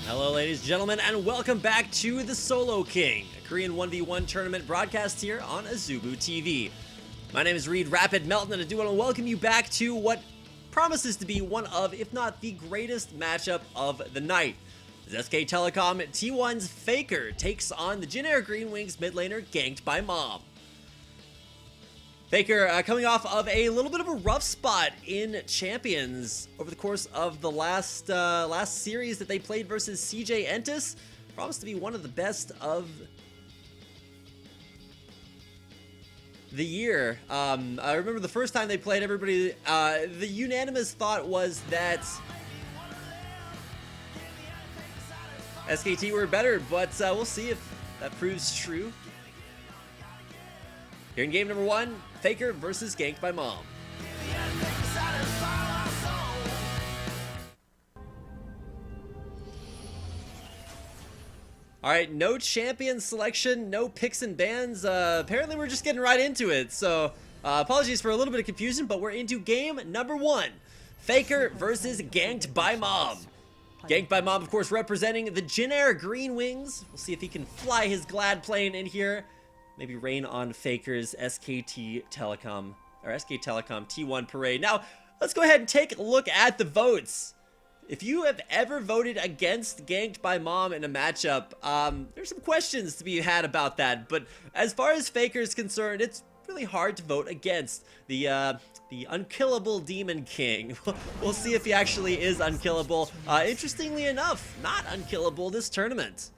Hello ladies and gentlemen, and welcome back to the Solo King, a Korean 1v1 tournament broadcast here on Azubu TV. My name is Reed Rapid Melton, and I do want to welcome you back to what promises to be one of, if not the greatest matchup of the night. As SK Telecom T1's Faker takes on the Jin Air Green Wings mid laner ganked by Mom. Faker coming off of a little bit of a rough spot in Champions over the course of the last series that they played versus CJ Entus. Promised to be one of the best of the year. I remember the first time they played, everybody, the unanimous thought was that SKT were better, but we'll see if that proves true. Here in game number one, Faker versus ganked by Mom. Alright, no champion selection, no picks and bans. Apparently we're just getting right into it, so apologies for a little bit of confusion, but we're into game number one. Faker versus ganked by Mom. Ganked by Mom, of course, representing the Jin Air Green Wings. We'll see if he can fly his glad plane in here. Maybe rain on Faker's SK Telecom T1 parade. Now, let's go ahead and take a look at the votes. If you have ever voted against ganked by Mom in a matchup, there's some questions to be had about that. But as far as Faker is concerned, it's really hard to vote against the unkillable Demon King. We'll see if he actually is unkillable. Interestingly enough, not unkillable this tournament.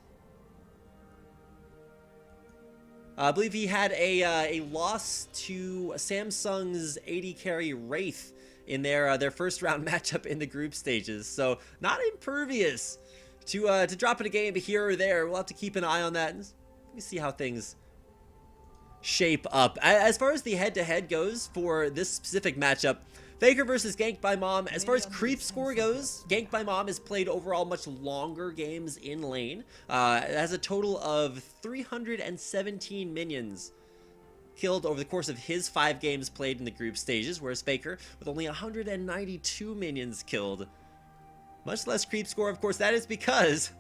I believe he had a loss to Samsung's 80 carry Wraith in their first round matchup in the group stages, so not impervious to dropping a game here or there. We'll have to keep an eye on that and let me see how things shape up. As far as the head-to-head goes for this specific matchup, Faker versus ganked by Mom, as far as creep score goes, ganked by Mom has played overall much longer games in lane. It has a total of 317 minions killed over the course of his 5 games played in the group stages, whereas Faker with only 192 minions killed. Much less creep score, of course. That is because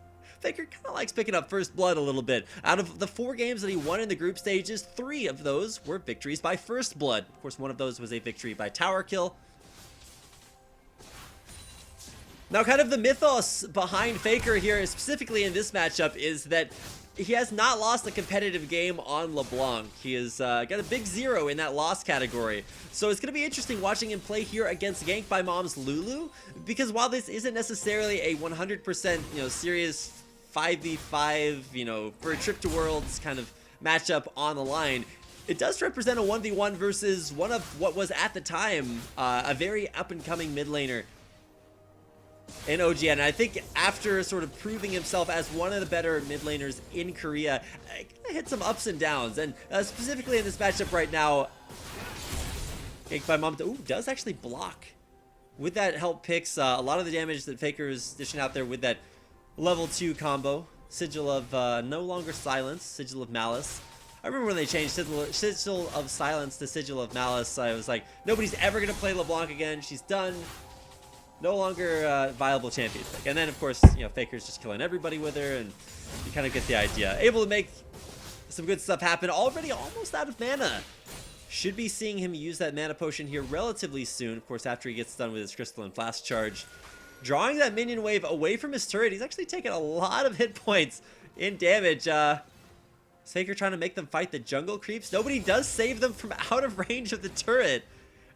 Faker kind of likes picking up first blood a little bit. Out of the 4 games that he won in the group stages, 3 of those were victories by first blood. Of course, one of those was a victory by tower kill. Now, kind of the mythos behind Faker here, specifically in this matchup, is that he has not lost a competitive game on LeBlanc. He has got a big 0 in that loss category. So it's going to be interesting watching him play here against ganked by Mom's Lulu, because while this isn't necessarily a 100% serious 5v5 for a trip to Worlds kind of matchup on the line, it does represent a 1v1 versus one of what was at the time a very up-and-coming mid laner in OGN. And I think after sort of proving himself as one of the better mid laners in Korea, I hit some ups and downs. And specifically in this matchup right now, ganked by Mom does actually block. With that help picks a lot of the damage that Faker is dishing out there with that level 2 combo. Sigil of no longer silence, Sigil of Malice. I remember when they changed Sigil of Silence to Sigil of Malice, I was like, nobody's ever going to play LeBlanc again. She's done. No longer viable champion pick. And then, of course, Faker's just killing everybody with her, and you kind of get the idea. Able to make some good stuff happen. Already almost out of mana. Should be seeing him use that mana potion here relatively soon. Of course, after he gets done with his Crystalline Flask charge. Drawing that minion wave away from his turret. He's actually taking a lot of hit points in damage. Faker trying to make them fight the jungle creeps. Nobody does save them from out of range of the turret.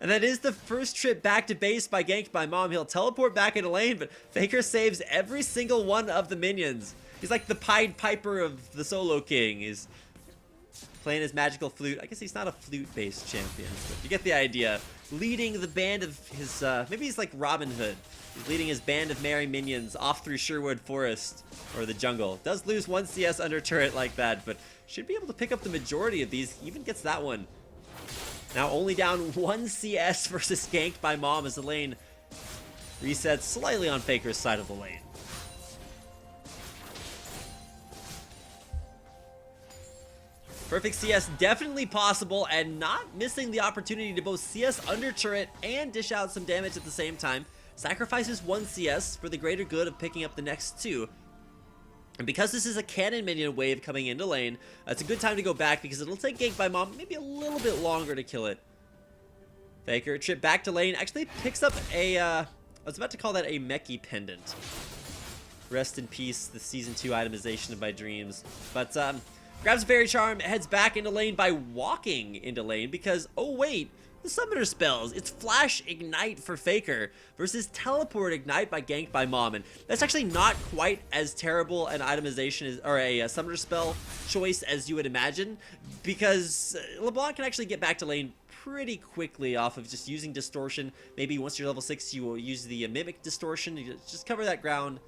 And that is the first trip back to base by ganked by Mom. He'll teleport back into lane, but Faker saves every single one of the minions. He's like the Pied Piper of the Solo King. He's playing his magical flute. I guess he's not a flute-based champion, but you get the idea. Leading the band of his, maybe he's like Robin Hood. He's leading his band of merry minions off through Sherwood Forest, or the jungle. Does lose 1 CS under turret like that, but should be able to pick up the majority of these. Even gets that one. Now only down 1 CS versus ganked by Mom as the lane resets slightly on Faker's side of the lane. Perfect CS definitely possible, and not missing the opportunity to both CS under turret and dish out some damage at the same time. Sacrifices 1 CS for the greater good of picking up the next 2. And because this is a cannon minion wave coming into lane, it's a good time to go back because it'll take gank by mom maybe a little bit longer to kill it. Faker, trip back to lane, actually picks up a, I was about to call that a Meki pendant. Rest in peace, the Season 2 itemization of my dreams. But, grabs a Fairy Charm, heads back into lane by walking into lane because, oh wait, the summoner spells. It's Flash Ignite for Faker versus Teleport Ignite by Gank by Mom. And that's actually not quite as terrible an itemization or a summoner spell choice as you would imagine, because LeBlanc can actually get back to lane pretty quickly off of just using Distortion. Maybe once you're level 6, you will use the Mimic Distortion to just cover that ground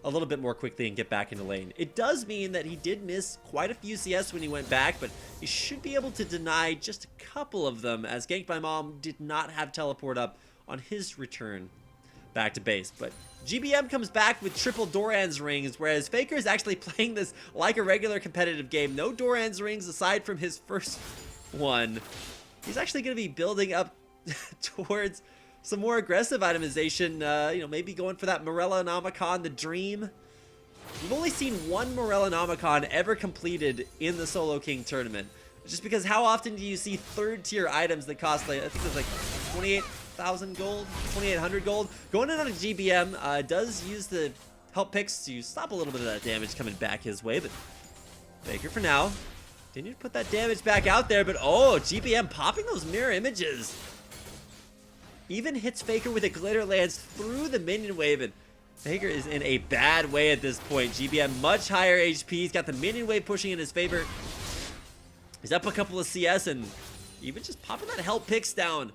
a little bit more quickly and get back into lane. It does mean that he did miss quite a few CS when he went back, but he should be able to deny just a couple of them, as Gank by Mom did not have teleport up on his return back to base. But GBM comes back with triple Doran's rings, whereas Faker is actually playing this like a regular competitive game. No Doran's rings aside from his first one. He's actually going to be building up towards some more aggressive itemization, you know, maybe going for that Morellonomicon, the Dream. We've only seen one Morellonomicon ever completed in the Solo King tournament. Just because how often do you see third tier items that cost, like, I think it's like 28,000 gold, 2,800 gold? Going in on a GBM, does use the help picks to stop a little bit of that damage coming back his way, but Faker for now. Continue to put that damage back out there, but oh, GBM popping those mirror images. Even hits Faker with a glitter lance through the minion wave, and Faker is in a bad way at this point. GBM much higher HP. He's got the minion wave pushing in his favor. He's up a couple of CS and even just popping that health picks down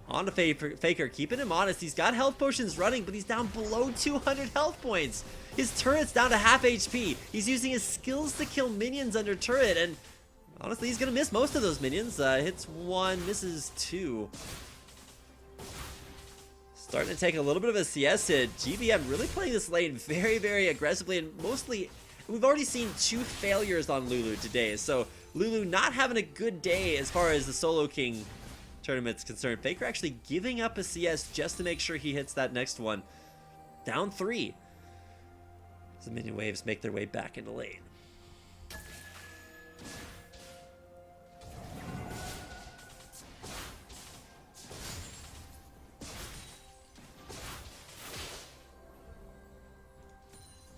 on the Faker, keeping him honest. He's got health potions running, but he's down below 200 health points. His turret's down to half HP. He's using his skills to kill minions under turret, and honestly, he's gonna miss most of those minions. Hits one, misses two. Starting to take a little bit of a CS hit. GBM really playing this lane very, very aggressively, and mostly, we've already seen 2 failures on Lulu today. So Lulu not having a good day as far as the Solo King tournament's concerned. Faker actually giving up a CS just to make sure he hits that next one. Down 3. As the minion waves make their way back into lane.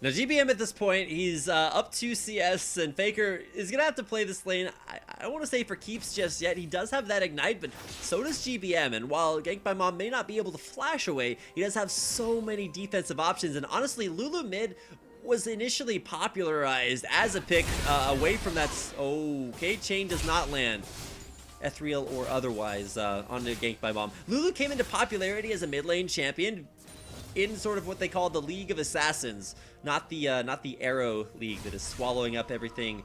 Now GBM at this point, he's up 2 CS, and Faker is going to have to play this lane. I don't want to say for keeps just yet. He does have that Ignite, but so does GBM. And while Gank by Mom may not be able to flash away, he does have so many defensive options. And honestly, Lulu mid was initially popularized as a pick away from that. Okay, chain does not land. Ethereal or otherwise on the Gank by Mom. Lulu came into popularity as a mid lane champion in sort of what they call the League of Assassins, not the Arrow League that is swallowing up everything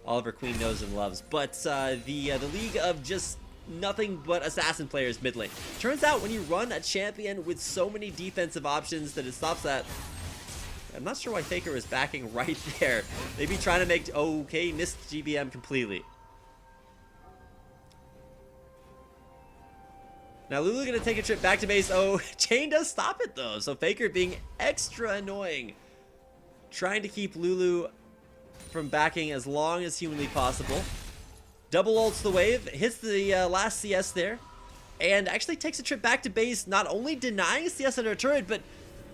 Oliver Queen knows and loves, but the League of just nothing but assassin players mid lane. Turns out when you run a champion with so many defensive options that it stops that. I'm not sure why Faker was backing right there. Maybe trying to make, okay, missed GBM completely. Now Lulu gonna take a trip back to base. Oh, chain does stop it though. So Faker being extra annoying. Trying to keep Lulu from backing as long as humanly possible. Double ults the wave, hits the last CS there. And actually takes a trip back to base, not only denying CS under turret, but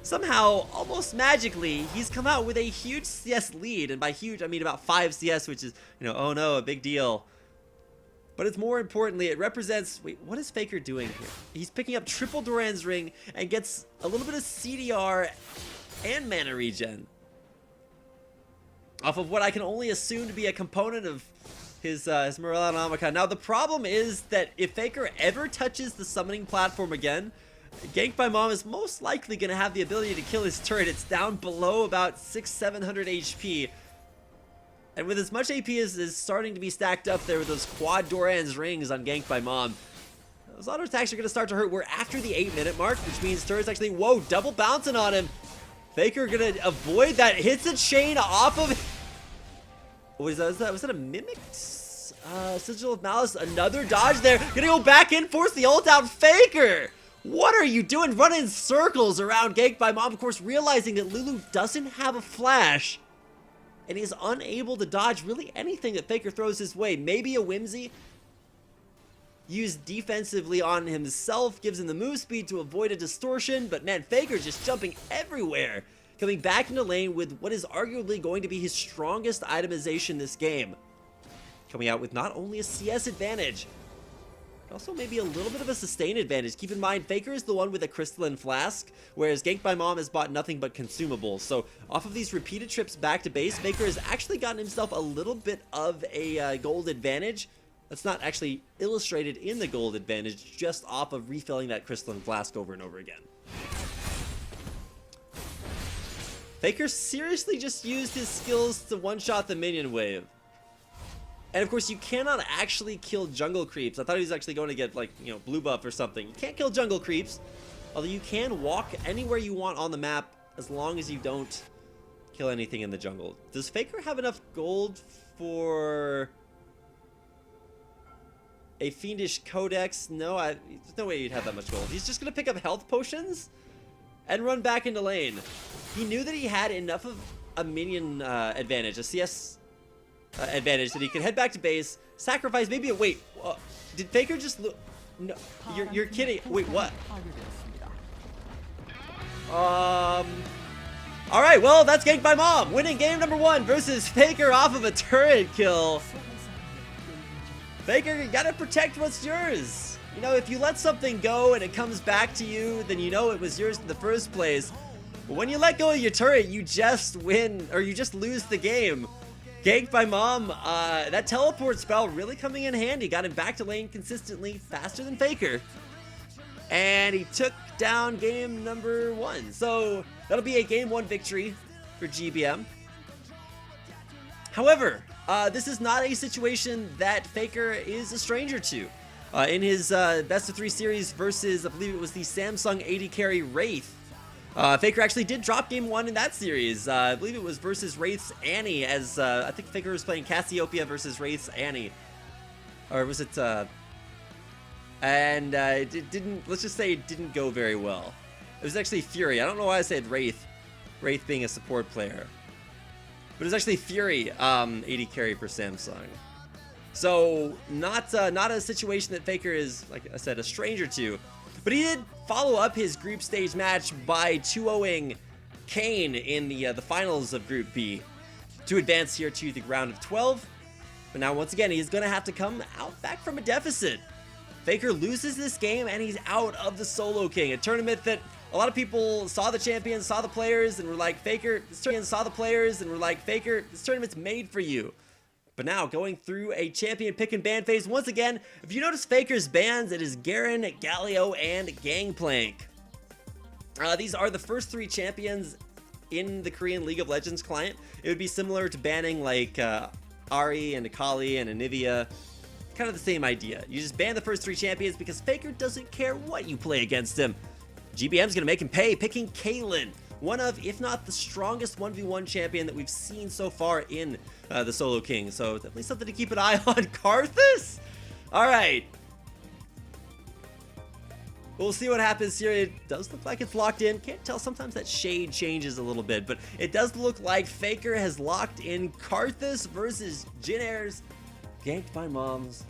somehow, almost magically, he's come out with a huge CS lead. And by huge, I mean about 5 CS, which is, you know, oh no, a big deal. But it's more importantly, it represents, wait, what is Faker doing here? He's picking up triple Doran's ring and gets a little bit of CDR and mana regen off of what I can only assume to be a component of his Morellonomicon. Now the problem is that if Faker ever touches the summoning platform again, Gank by Mom is most likely going to have the ability to kill his turret. It's down below about 600-700 HP. And with as much AP as is starting to be stacked up there with those quad Doran's rings on Gank by Mom, those auto attacks are going to start to hurt. We're after the 8-minute mark, which means turret's actually, whoa, double bouncing on him. Faker going to avoid that. Hits a chain off of... Was that a Mimic? Sigil of Malice, another dodge there. Gonna go back in, force the ult out. Faker! What are you doing running circles around Gank by Mom? Of course, realizing that Lulu doesn't have a flash. and he's unable to dodge really anything that Faker throws his way. Maybe a Whimsy used defensively on himself gives him the move speed to avoid a distortion, but man, Faker just jumping everywhere, coming back into lane with what is arguably going to be his strongest itemization this game. Coming out with not only a CS advantage, but also maybe a little bit of a sustain advantage. Keep in mind, Faker is the one with a crystalline flask, whereas Ganked by Mom has bought nothing but consumables. So off of these repeated trips back to base, Faker has actually gotten himself a little bit of a gold advantage. That's not actually illustrated in the gold advantage, just off of refilling that crystalline flask over and over again. Faker seriously just used his skills to one-shot the minion wave. And of course, you cannot actually kill jungle creeps. I thought he was actually going to get, like, you know, blue buff or something. You can't kill jungle creeps, although you can walk anywhere you want on the map as long as you don't kill anything in the jungle. Does Faker have enough gold for a Fiendish Codex? No, there's no way you'd have that much gold. He's just going to pick up health potions and run back into lane. He knew that he had enough of a minion advantage, a CS advantage, that he could head back to base, sacrifice maybe a... Wait, did Faker just... No, you're kidding. Wait, what? Alright, well, that's Ganked by Mom, winning game number 1 versus Faker off of a turret kill. Faker, you gotta protect what's yours. You know, if you let something go and it comes back to you, then you know it was yours in the first place. But when you let go of your turret, you just win, or you just lose the game. Ganked by Mom, that teleport spell really coming in handy. Got him back to lane consistently, faster than Faker. And he took down game number 1. So that'll be a game 1 victory for GBM. However, this is not a situation that Faker is a stranger to. In his best of 3 series versus, I believe it was the Samsung AD carry Wraith, Faker actually did drop game 1 in that series. I believe it was versus Wraith's Annie, as I think Faker was playing Cassiopeia versus Wraith's Annie. Or was it, and it didn't, let's just say it didn't go very well. It was actually Fury. I don't know why I said Wraith being a support player. But it was actually Fury, AD carry for Samsung. So, not a situation that Faker is, like I said, a stranger to. But he did follow up his group stage match by 2-0ing Kane in the finals of Group B to advance here to the round of 12. But now, once again, he's going to have to come out back from a deficit. Faker loses this game, and he's out of the Solo King, a tournament that a lot of people saw the champions, saw the players, and were like, Faker, this tournament's made for you. But now, going through a champion pick and ban phase, once again, if you notice Faker's bans, it is Garen, Galio, and Gangplank. These are the first 3 champions in the Korean League of Legends client. It would be similar to banning, like, Ahri and Akali and Anivia. Kind of the same idea. You just ban the first 3 champions because Faker doesn't care what you play against him. GBM's gonna make him pay, picking Caitlyn, one of, if not the strongest 1v1 champion that we've seen so far in the Solo King. So definitely something to keep an eye on. Karthus? Alright. We'll see what happens here. It does look like it's locked in. Can't tell, sometimes that shade changes a little bit, but it does look like Faker has locked in Karthus versus Jin Air's Ganked by Mom's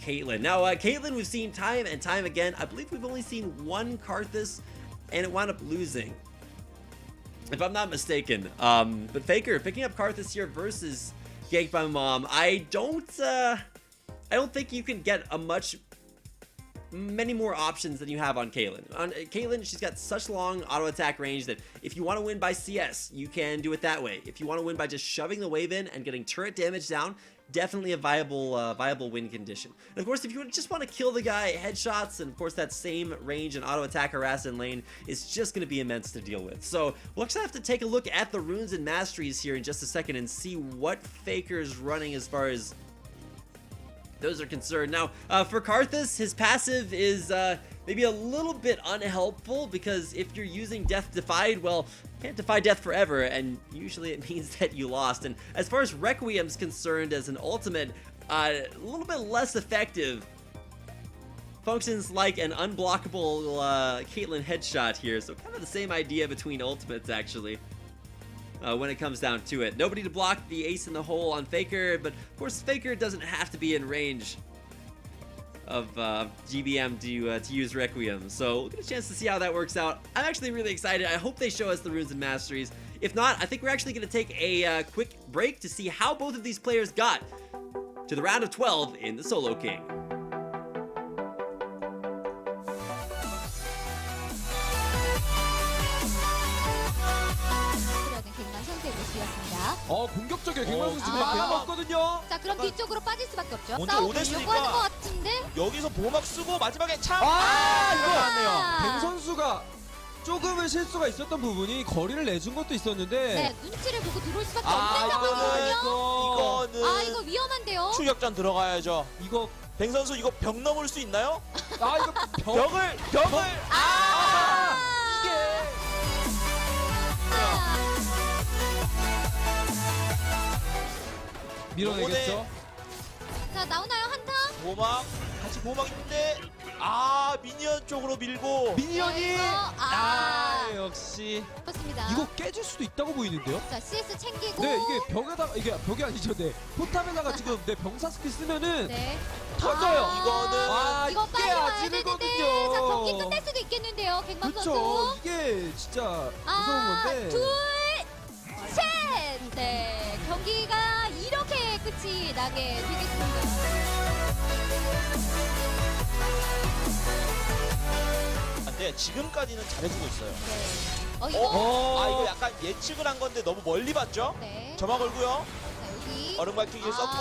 Caitlyn. Now, Caitlyn we've seen time and time again. I believe we've only seen one Karthus, and it wound up losing, if I'm not mistaken. But Faker picking up Karthus here versus Ganked by Mom. I don't think you can get many more options than you have on Caitlyn. On Caitlyn, she's got such long auto attack range that if you want to win by CS, you can do it that way. If you want to win by just shoving the wave in and getting turret damage down, definitely a viable win condition. And of course, if you just want to kill the guy, headshots, and of course that same range and auto attack harass in lane is just going to be immense to deal with. So we'll actually have to take a look at the runes and masteries here in just a second and see what Faker's running as far as those are concerned. Now, for Karthus, his passive is maybe a little bit unhelpful, because if you're using Death Defied, well, you can't defy death forever, and usually it means that you lost. And as far as Requiem's concerned as an ultimate, a little bit less effective. Functions like an unblockable Caitlyn headshot here, so kind of the same idea between ultimates, actually. when it comes down to it. Nobody to block the ace in the hole on Faker, but of course Faker doesn't have to be in range of GBM to use Requiem, so we'll get a chance to see how that works out. I'm actually really excited. I hope they show us the runes and masteries. If not, I think we're actually going to take a quick break to see how both of these players got to the round of 12 in the Solo King. 공격적이에요. 갱만 선수 지금 많이 남았거든요. 자, 그럼 뒤쪽으로 빠질 수밖에 없죠. 먼저 싸워보려고 하는 것 같은데. 여기서 보호막 쓰고 마지막에 참! 이거 아! 갱 선수가 조금은 실수가 있었던 부분이 거리를 내준 것도 있었는데 네, 눈치를 보고 들어올 수밖에 없는 상황이거든요. 이거는 이거 위험한데요. 추격전 들어가야죠. 이거 뱅 선수 이거 벽 넘을 수 있나요? 이거 벽을 이게 밀어내겠죠. 자, 나오나요 한타? 보호막 같이 보호막 있는데 미니언 쪽으로 밀고 미니언이 아, 역시 그렇습니다. 이거 깨질 수도 있다고 보이는데요. 자, CS 챙기고. 네, 이게 벽에다가 이게 벽이 아니죠. 네, 포탑에다가 지금 병사 스킬 쓰면은 네. 터져요. 이거는 이거 빨리 이게 와야 아찔거든요. 되는데. 자, 경기 끝날 수도 있겠는데요, 갱만 그쵸. 선수. 이게 진짜 무서운 건데. 둘, 셋. 네, 경기가 이렇게 끝이 나게 되겠습니다. 근데 지금까지는 잘해주고 있어요. 네. 이거. 이거 약간 예측을 한 건데 너무 멀리 봤죠? 네. 점화 걸고요. 자, 여기. 얼음 밝히기를 썼고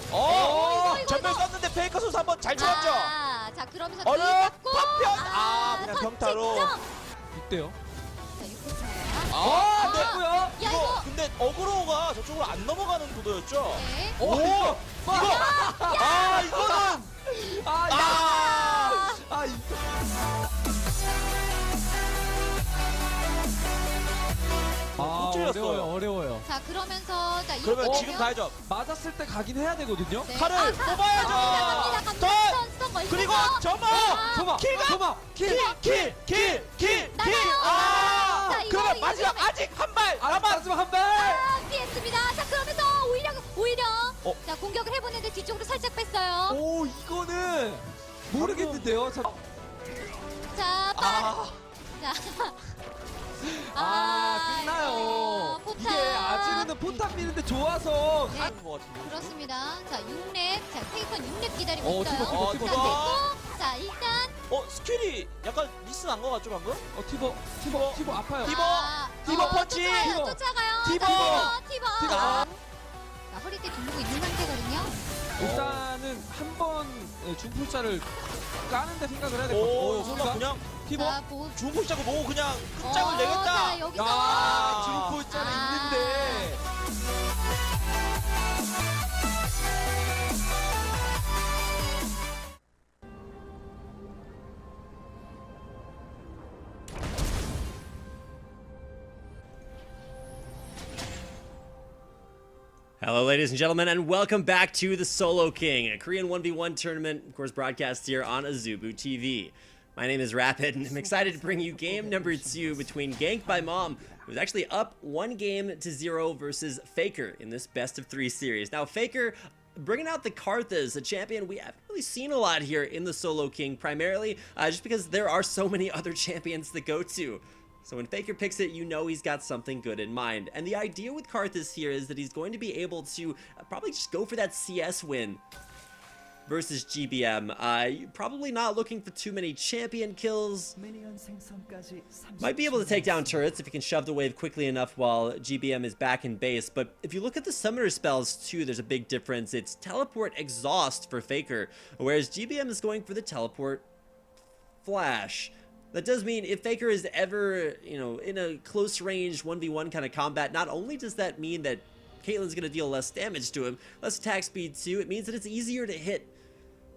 이거. 전멸 썼는데 페이커 선수 한번 잘 잡았죠? 자, 그러면서 얼음 뒤잡고. 파편! 그냥 병타로. 이때요. 자, 6분 차야. 됐고요. 야, 이거. 근데 어그로가 저쪽으로 안 넘어가는 구도였죠? 네. 이거 이거는 찔렸어요. 어려워요. 자, 그러면서 자, 그러면 이거 지금 가야죠. 맞았을 때 가긴 해야 되거든요. 네. 칼을 뽑아야죠. 갑니다. 턴! 그리고 점화! 킬가! 킬! 자, 이거 그러면 마지막 아직 한 발 마지막 한 발. 피했습니다. 자, 그러면서 오히려 자, 공격을 해보는데 뒤쪽으로 살짝 뺐어요. 오, 이거는 모르겠는데요. 자, 끝나요. 포탑. 이게 아지르는 포탑 미는데 좋아서 네, 하는 것 같은데. 그렇습니다. 자, 6렙. 자, 페이컨 6렙 기다리고 있어요. 티버. 자, 됐고. 자, 일단 스킬이 약간 미스 난 것 같죠 방금? 티버 아파요. 티버 펀치! 쫓아가요. 티버! 티버. 티버. 자, 허리띠 두르고 있는 상태거든요. 일단은 한번 중풀자를 까는데 생각을 해야 될 것 오, 같아요. 설마 그냥 티버. 자, 중고 시작을 보고 그냥 끝장을 내겠다. 자, 여기서 중풀자는 아. 있는데. Hello, ladies and gentlemen, and welcome back to the Solo King, a Korean 1v1 tournament, of course, broadcast here on Azubu TV. My name is Rapid, and I'm excited to bring you game number 2 between Gank by Mom, who's actually up 1-0 versus Faker in this best-of-3 series. Now, Faker bringing out the Karthus, a champion we haven't really seen a lot here in the Solo King, primarily just because there are so many other champions to go to. So when Faker picks it, you know he's got something good in mind. And the idea with Karthus here is that he's going to be able to probably just go for that CS win versus GBM. Probably not looking for too many champion kills. Might be able to take down turrets if he can shove the wave quickly enough while GBM is back in base. But if you look at the summoner spells too, there's a big difference. It's teleport exhaust for Faker, whereas GBM is going for the teleport flash. That does mean if Faker is ever, in a close range 1v1 kind of combat, not only does that mean that Caitlyn's going to deal less damage to him, less attack speed too, it means that it's easier to hit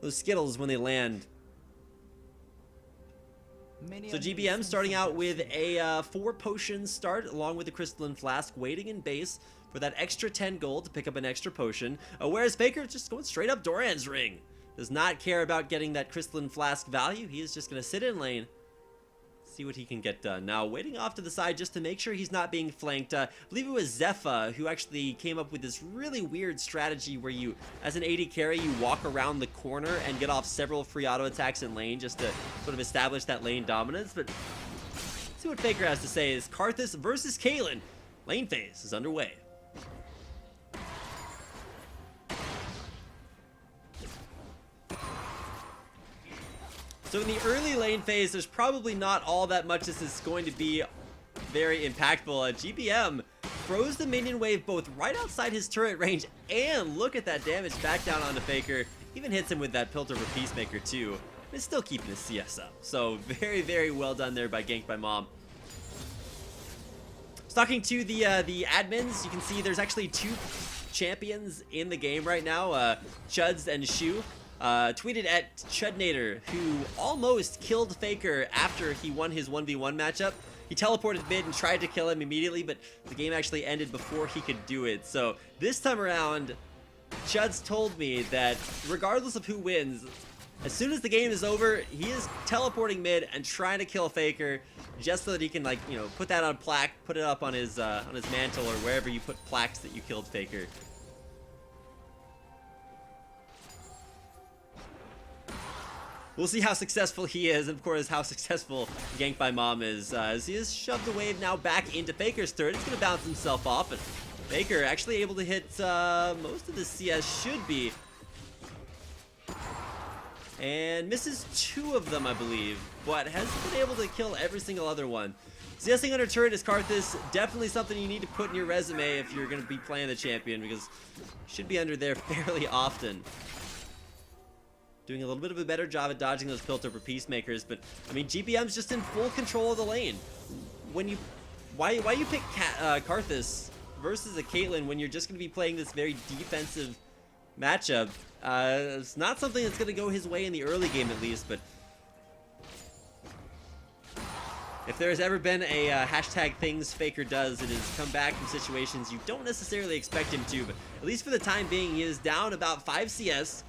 those Skittles when they land. So GBM starting out with a 4 potion start along with the Crystalline Flask, waiting in base for that extra 10 gold to pick up an extra potion, whereas Faker just going straight up Doran's Ring. Does not care about getting that Crystalline Flask value, he is just going to sit in lane, See what he can get done. Now, waiting off to the side just to make sure he's not being flanked. I believe it was Zepha who actually came up with this really weird strategy where you, as an AD carry, you walk around the corner and get off several free auto attacks in lane just to sort of establish that lane dominance. But let's see what Faker has to say is Karthus versus Caitlyn. Lane phase is underway. So in the early lane phase, there's probably not all that much this is going to be very impactful. GBM throws the minion wave both right outside his turret range, and look at that damage back down onto Faker. Even hits him with that Pilt over Peacemaker too. And it's still keeping his CS up. So very, very well done there by Gank by Mom. Talking to the admins, you can see there's actually 2 champions in the game right now, Chuds and Shu. Tweeted at Chudnator, who almost killed Faker after he won his 1v1 matchup. He teleported mid and tried to kill him immediately, but the game actually ended before he could do it. So this time around, Chuds told me that regardless of who wins, as soon as the game is over, he is teleporting mid and trying to kill Faker just so that he can, like, you know, put that on plaque, put it up on his mantle or wherever you put plaques that you killed Faker. We'll see how successful he is, and of course how successful Gank by Mom is, as he has shoved the wave now back into Faker's turret. He's going to bounce himself off, but Faker actually able to hit most of the CS should be. And misses 2 of them, I believe, but has been able to kill every single other one. CSing under turret is Karthus, definitely something you need to put in your resume if you're going to be playing the champion, because you should be under there fairly often. Doing a little bit of a better job at dodging those Pilt over Peacemakers, but I mean GBM's just in full control of the lane. When you, why you pick Karthus versus a Caitlyn when you're just going to be playing this very defensive matchup? It's not something that's going to go his way in the early game at least, but if there has ever been a hashtag things Faker does, it is come back from situations you don't necessarily expect him to, but at least for the time being, he is down about 5 CS.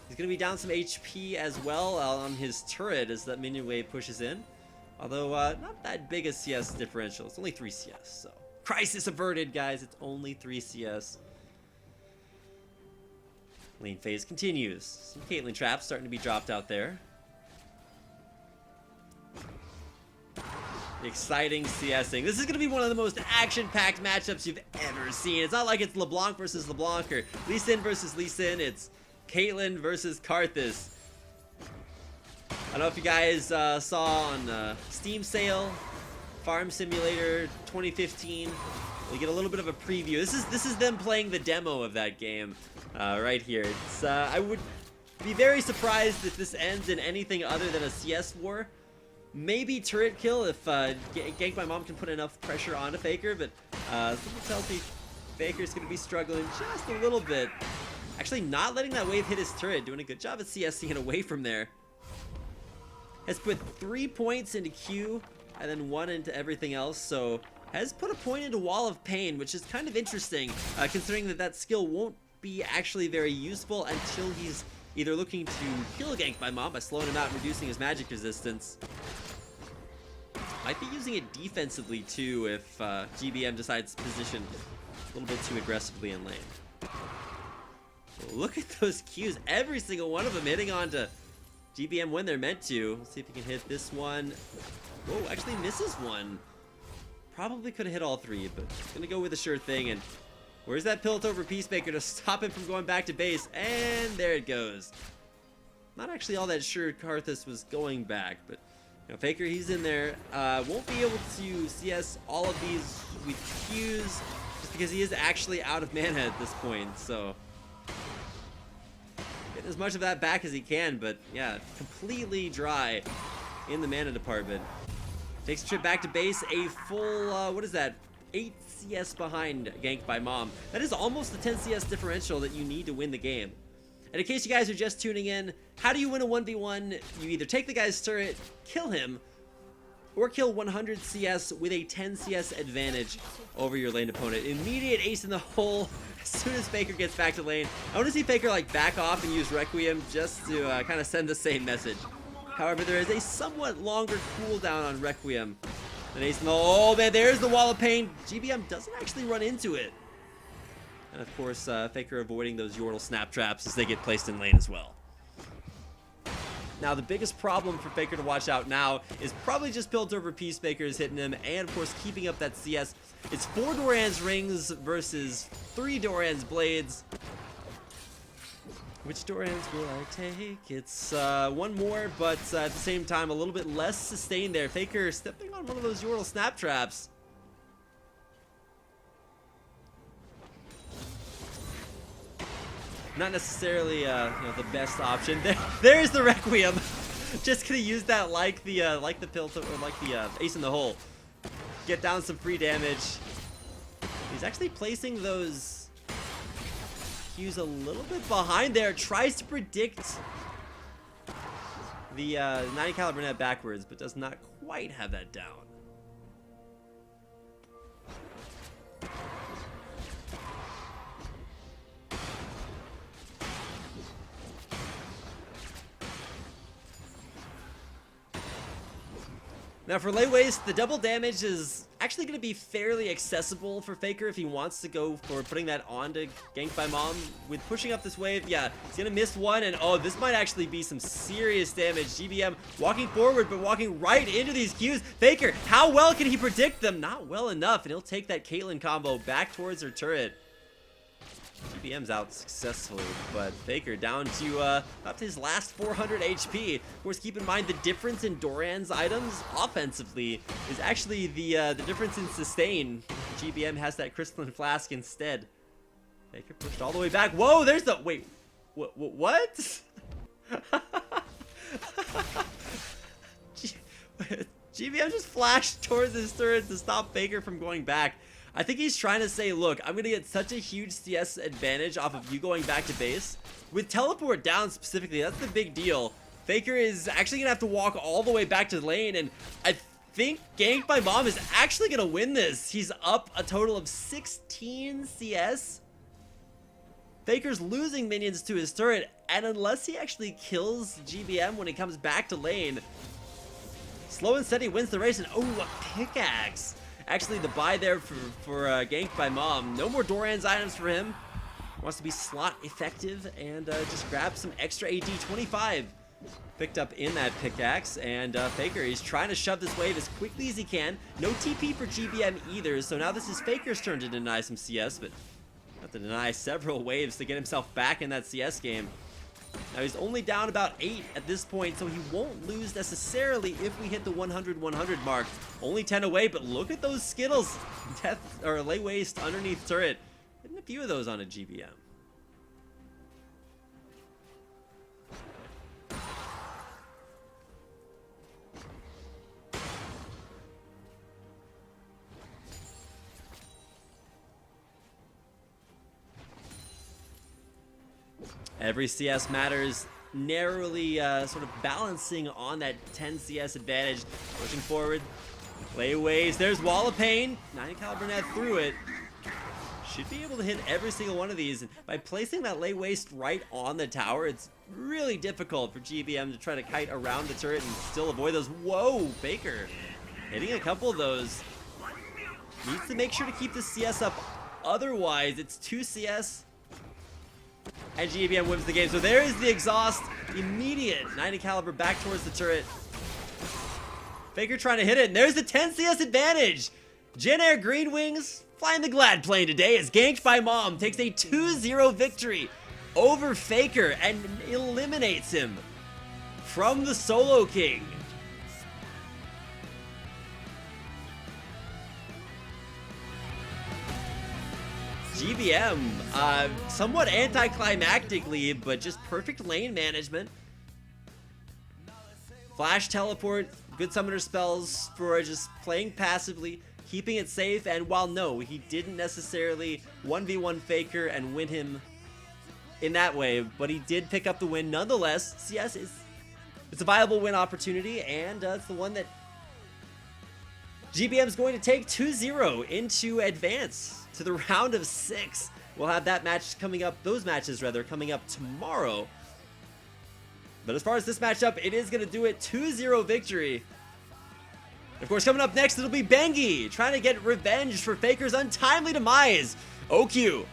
He's going to be down some HP as well on his turret as that minion wave pushes in. Although, not that big a CS differential. It's only 3 CS, so. Crisis averted, guys. It's only 3 CS. Lane phase continues. Some Caitlyn traps starting to be dropped out there. Exciting CSing. This is going to be one of the most action-packed matchups you've ever seen. It's not like it's LeBlanc versus LeBlanc or Lee Sin versus Lee Sin. It's Caitlyn versus Karthus. I don't know if you guys saw on Steam sale, Farm Simulator 2015. You get a little bit of a preview. This is them playing the demo of that game right here. It's I would be very surprised if this ends in anything other than a CS war. Maybe turret kill if Gank by Mom can put enough pressure onto Faker, but something tells me Faker's going to be struggling just a little bit. Actually not letting that wave hit his turret, doing a good job at CSing it away from there. Has put 3 points into Q and then 1 into everything else, so has put a point into Wall of Pain, which is kind of interesting, considering that skill won't be actually very useful until he's either looking to kill Gank by Mom by slowing him out and reducing his magic resistance. Might be using it defensively too if GBM decides to position a little bit too aggressively in lane. Look at those Qs, every single one of them hitting onto GBM when they're meant to. Let's see if he can hit this one. Whoa, actually misses one. Probably could have hit all 3, but gonna go with a sure thing. And where's that Pilt over Peacemaker to stop him from going back to base? And there it goes. Not actually all that sure Karthus was going back, but you know, Faker, he's in there. Won't be able to CS all of these with Qs just because he is actually out of mana at this point, so getting as much of that back as he can, but yeah, completely dry in the mana department. Takes a trip back to base, a full, what is that, 8 CS behind Gank by Mom. That is almost the 10 CS differential that you need to win the game. And in case you guys are just tuning in, how do you win a 1v1? You either take the guy's turret, kill him, or kill 100 CS with a 10 CS advantage over your lane opponent. Immediate ace in the hole as soon as Faker gets back to lane. I want to see Faker like back off and use Requiem just to kind of send the same message. However, there is a somewhat longer cooldown on Requiem than Ace in the Hole. Oh man, there's the Wall of Pain. GBM doesn't actually run into it. And of course, Faker avoiding those Yordle snap traps as they get placed in lane as well. Now, the biggest problem for Faker to watch out now is probably just Piltover Peacemakers hitting him, and of course keeping up that CS. It's 4 Doran's Rings versus 3 Doran's Blades. Which Doran's will I take? It's one more, but at the same time, a little bit less sustained there. Faker stepping on one of those Yordle snap traps. Not necessarily the best option. There's the Requiem. Just gonna use that like the Piltover, or like the Ace in the Hole. Get down some free damage. He's actually placing those Qs a little bit behind there. Tries to predict the 90 caliber net backwards, but does not quite have that down. Now for late waste, the double damage is actually going to be fairly accessible for Faker if he wants to go for putting that on to gank by Mom. With pushing up this wave, yeah, he's going to miss one, and oh, this might actually be some serious damage. GBM walking forward, but walking right into these Qs. Faker, how well can he predict them? Not well enough, and he'll take that Caitlyn combo back towards her turret. GBM's out successfully, but Faker down to up to his last 400 HP. Of course, keep in mind the difference in Doran's items offensively is actually the difference in sustain. GBM has that Crystalline Flask instead. Faker pushed all the way back. Whoa, there's the wait. What? GBM just flashed towards his turret to stop Faker from going back. I think he's trying to say, look, I'm going to get such a huge CS advantage off of you going back to base. With teleport down specifically, that's the big deal. Faker is actually going to have to walk all the way back to the lane, and I think Gank by Mom is actually going to win this. He's up a total of 16 CS. Faker's losing minions to his turret, and unless he actually kills GBM when he comes back to lane, slow and steady wins the race. And oh, a pickaxe. Actually, the buy there for Gank by Mom. No more Doran's items for him. Wants to be slot effective and just grab some extra AD. 25 picked up in that pickaxe. And Faker, he's trying to shove this wave as quickly as he can. No TP for GBM either, so now this is Faker's turn to deny some CS, but have to deny several waves to get himself back in that CS game. Now he's only down about 8 at this point, so he won't lose necessarily if we hit the 100-100 mark. Only 10 away, but look at those Skittles. Death or lay waste underneath turret. Hitting a few of those on a GBM. Every CS matters, narrowly sort of balancing on that 10 CS advantage. Pushing forward, layways, there's Wall of Pain. 90 caliber net through it. Should be able to hit every single one of these. And by placing that lay waste right on the tower, it's really difficult for GBM to try to kite around the turret and still avoid those. Whoa, Faker hitting a couple of those. Needs to make sure to keep the CS up. Otherwise, it's 2 CS. And GBM wins the game. So there is the exhaust. Immediate 90 caliber back towards the turret. Faker trying to hit it. And there's the 10 CS advantage. Jin Air Green Wings flying the glad plane today as Ganked by Mom takes a 2-0 victory over Faker and eliminates him from the Solo King. GBM, somewhat anticlimactically, but just perfect lane management. Flash teleport, good summoner spells for just playing passively, keeping it safe, and while no, he didn't necessarily 1v1 Faker and win him in that way, but he did pick up the win nonetheless. CS it's a viable win opportunity, and it's the one that GBM is going to take 2-0 into advance to the round of 6. We'll have that match coming up, those matches rather, coming up tomorrow. But as far as this matchup, it is going to do it 2-0 victory. Of course, coming up next, it'll be Bengi trying to get revenge for Faker's untimely demise. OQ,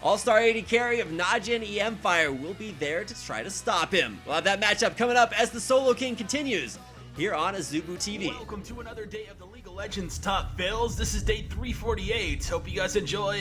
All-Star AD carry of Najin EM Fire, will be there to try to stop him. We'll have that matchup coming up as the Solo King continues here on Azubu TV. Welcome to another day of the League of Legends Top Fails. This is day 348. Hope you guys enjoy.